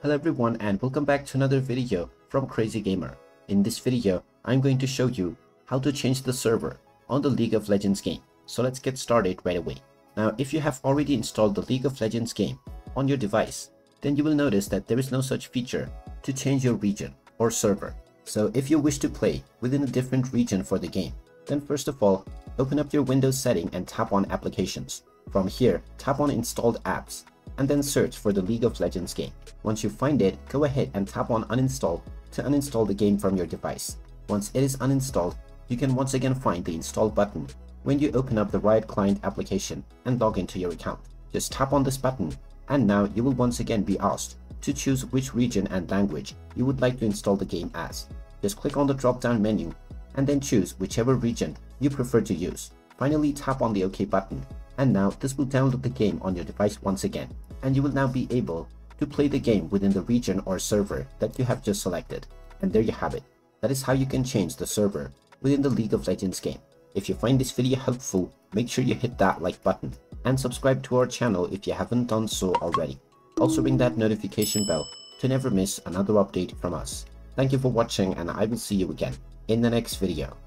Hello everyone and welcome back to another video from Crazy Gamer. In this video, I'm going to show you how to change the server on the League of Legends game. So let's get started right away. Now, if you have already installed the League of Legends game on your device, then you will notice that there is no such feature to change your region or server. So if you wish to play within a different region for the game, then first of all, open up your Windows setting and tap on Applications. From here, tap on Installed Apps and then search for the League of Legends game. Once you find it, go ahead and tap on Uninstall to uninstall the game from your device. Once it is uninstalled, you can once again find the Install button when you open up the Riot Client application and log into your account. Just tap on this button and now you will once again be asked to choose which region and language you would like to install the game as. Just click on the drop-down menu and then choose whichever region you prefer to use. Finally, tap on the OK button and now this will download the game on your device once again, and you will now be able to play the game within the region or server that you have just selected. And there you have it. That is how you can change the server within the League of Legends game. If you find this video helpful, make sure you hit that like button and subscribe to our channel if you haven't done so already. Also ring that notification bell to never miss another update from us. Thank you for watching and I will see you again in the next video.